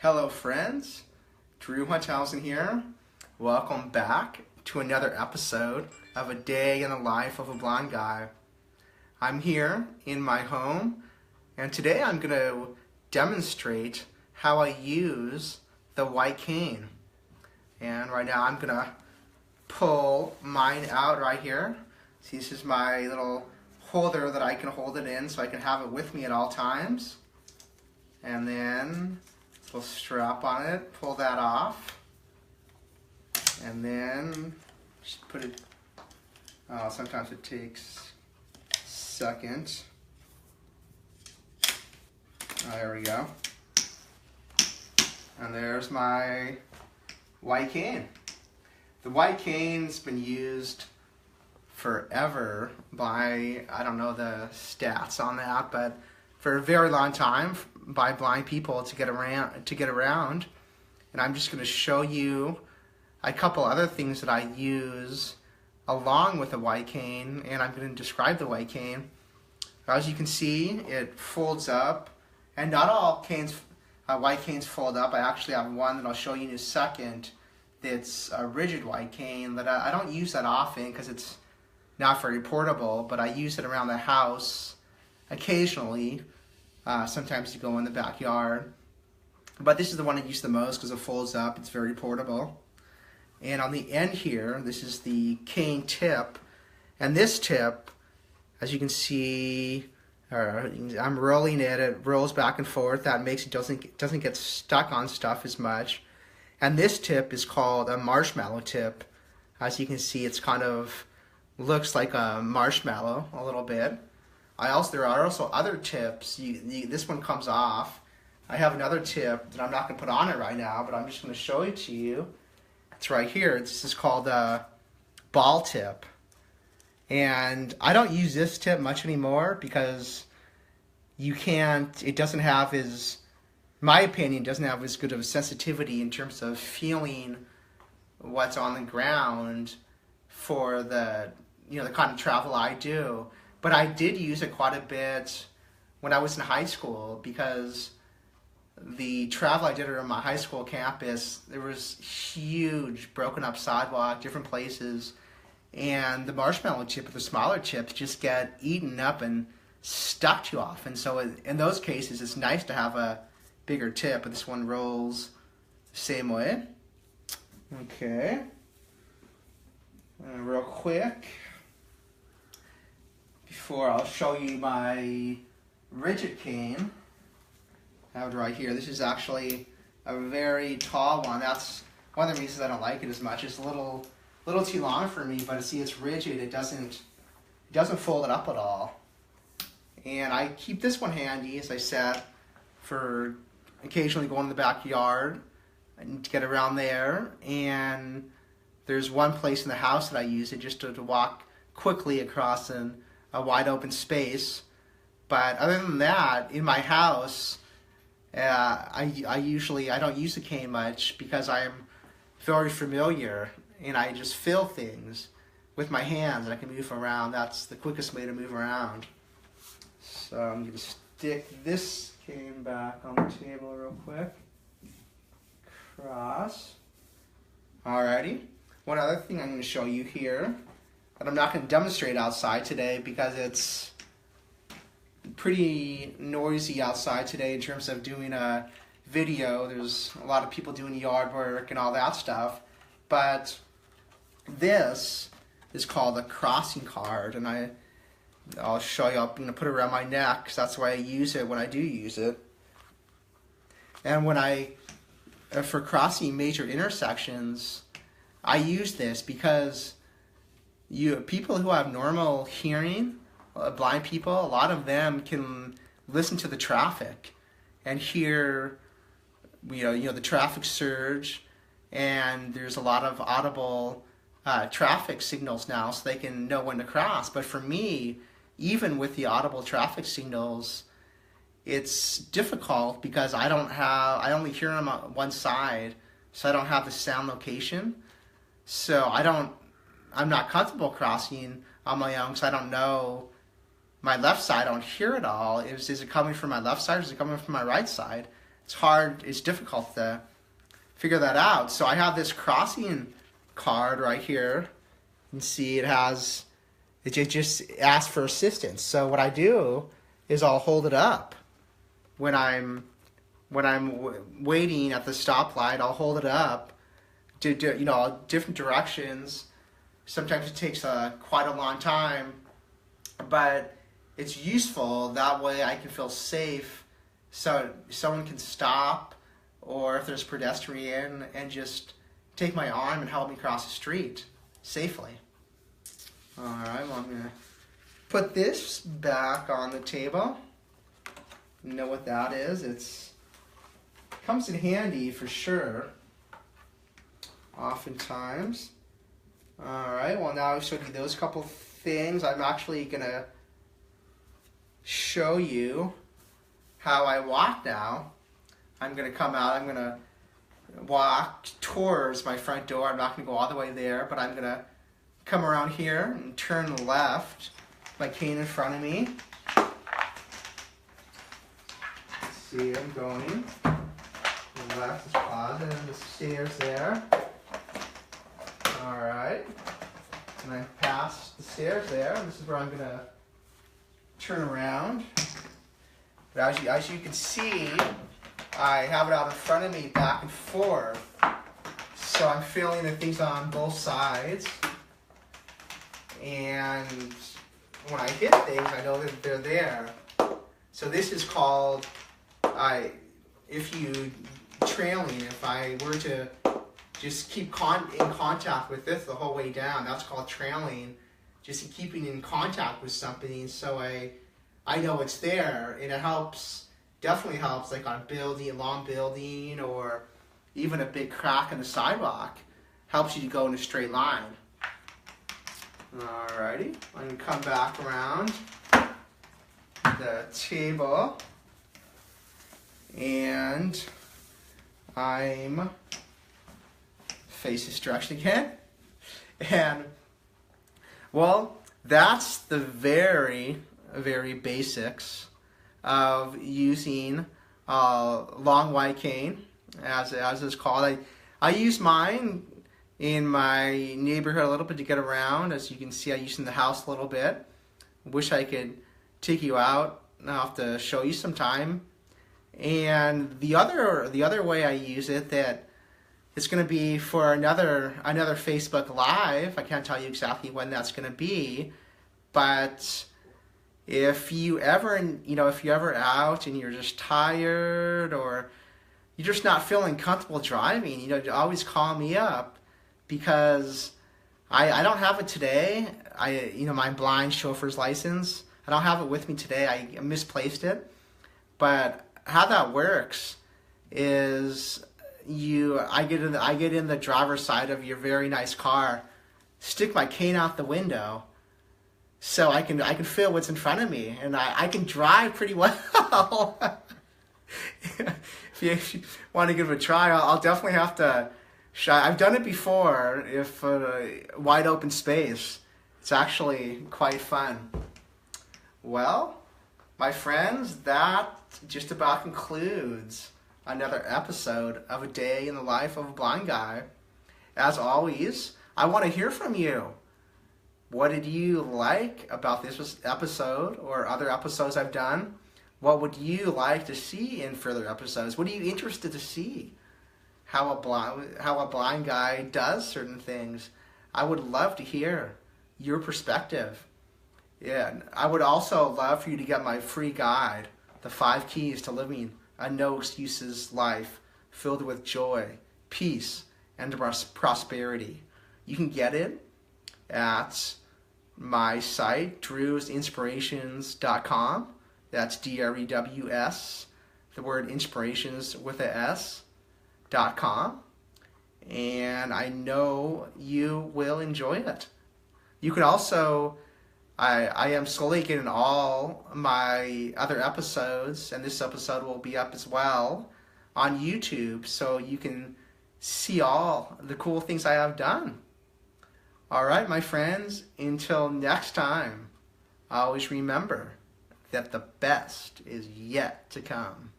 Hello friends, Drew Hunthausen here. Welcome back to another episode of A Day in the Life of a Blind Guy. I'm here in my home and today I'm going to demonstrate how I use the white cane. And right now I'm going to pull mine out right here. See, this is my little holder that I can hold it in so I can have it with me at all times. And then little strap on it, pull that off, and then just put it, sometimes it takes a second. There we go. And there's my white cane. The white cane's been used forever by, I don't know the stats on that, but for a very long time by blind people to get around. And I'm just going to show you a couple other things that I use along with the white cane, and I'm going to describe the white cane. As you can see, it folds up, and not all white canes fold up. I actually have one that I'll show you in a second that's a rigid white cane that I don't use that often because it's not very portable, but I use it around the house occasionally. Sometimes you go in the backyard. But this is the one I use the most because it folds up. It's very portable. And on the end here, this is the cane tip. And this tip, as you can see, I'm rolling it. It rolls back and forth. That makes it doesn't get stuck on stuff as much. And this tip is called a marshmallow tip. As you can see, it's kind of looks like a marshmallow a little bit. There are also other tips. This one comes off. I have another tip that I'm not going to put on it right now, but I'm just going to show it to you. It's right here. This is called a ball tip. And I don't use this tip much anymore because it doesn't have my opinion, doesn't have as good of a sensitivity in terms of feeling what's on the ground for the kind of travel I do. But I did use it quite a bit when I was in high school because the travel I did around my high school campus, there was huge broken up sidewalk, different places, and the marshmallow tip or the smaller chips just get eaten up and stuck too often. So in those cases, it's nice to have a bigger tip, but this one rolls the same way. Okay. Real quick, before I'll show you my rigid cane, I have it right here. This is actually a very tall one. That's one of the reasons I don't like it as much. It's a little too long for me, but see, it's rigid. It doesn't fold it up at all. And I keep this one handy, as I said, for occasionally going in the backyard and to get around there. And there's one place in the house that I use it just to walk quickly across a wide open space. But other than that, in my house, I don't use the cane much because I'm very familiar and I just feel things with my hands and I can move around. That's the quickest way to move around. So I'm going to stick this cane back on the table real quick. Cross. Alrighty. One other thing I'm going to show you here that I'm not going to demonstrate outside today because it's pretty noisy outside today in terms of doing a video. There's a lot of people doing yard work and all that stuff. But this is called a crossing card, and I'll show you. I'm going to put it around my neck because that's why I use it when I do use it. And for crossing major intersections, I use this because people who have normal hearing, blind people, a lot of them can listen to the traffic and hear, the traffic surge, and there's a lot of audible traffic signals now, so they can know when to cross. But for me, even with the audible traffic signals, it's difficult because I only hear them on one side, so I don't have the sound location. So I'm not comfortable crossing on my own because I don't know my left side. I don't hear it all. Is it coming from my left side or is it coming from my right side? it's difficult to figure that out. So I have this crossing card right here. You can see it just asks for assistance. So what I do is I'll hold it up when I'm waiting at the stoplight. I'll hold it up to do, different directions. Sometimes it takes quite a long time, but it's useful. That way I can feel safe, so someone can stop, or if there's a pedestrian, and just take my arm and help me cross the street safely. All right, well, I'm going to put this back on the table. You know what that is? It comes in handy for sure, oftentimes. All right, well, now I've showed you those couple things. I'm actually going to show you how I walk now. I'm going to come out, I'm going to walk towards my front door. I'm not going to go all the way there, but I'm going to come around here and turn left, my cane in front of me. Let's see, I'm going. The left is positive, and the stairs there. All right. And I pass the stairs there. This is where I'm going to turn around. But as you can see, I have it out in front of me, back and forth. So I'm feeling the things on both sides. And when I hit things, I know that they're there. So this is called, if I were to just keep in contact with this the whole way down, that's called trailing. Just keeping in contact with something, so I know it's there, and it definitely helps, like on a long building, or even a big crack in the sidewalk, helps you to go in a straight line. Alrighty, I'm going to come back around the table, and I'm face this direction again, and well, that's the very, very basics of using a long white cane, as it's called. I use mine in my neighborhood a little bit to get around. As you can see, I use it in the house a little bit. Wish I could take you out. I'll have to show you sometime. And the other way I use it, that it's going to be for another Facebook Live. I can't tell you exactly when that's going to be, but if you ever out and you're just tired, or you're just not feeling comfortable driving, always call me up, because I don't have it today. My blind chauffeur's license, I don't have it with me today. I misplaced it. But how that works is I get in the driver's side of your very nice car, stick my cane out the window, so I can feel what's in front of me, and I can drive pretty well. If you want to give it a try, I'll definitely have to. I've done it before. If wide open space, it's actually quite fun. Well, my friends, that just about concludes another episode of A Day in the Life of a Blind Guy. As always, I want to hear from you. What did you like about this episode or other episodes I've done? What would you like to see in further episodes? What are you interested to see? How a blind guy does certain things. I would love to hear your perspective. Yeah, I would also love for you to get my free guide, The 5 Keys to Living a No Excuses Life Filled with Joy, Peace, and Prosperity. You can get it at my site, drewsinspirations.com. That's DREWS, the word inspirations with a S.com. And I know you will enjoy it. You can also, I am slowly getting all my other episodes, and this episode will be up as well on YouTube, so you can see all the cool things I have done. All right, my friends, until next time, always remember that the best is yet to come.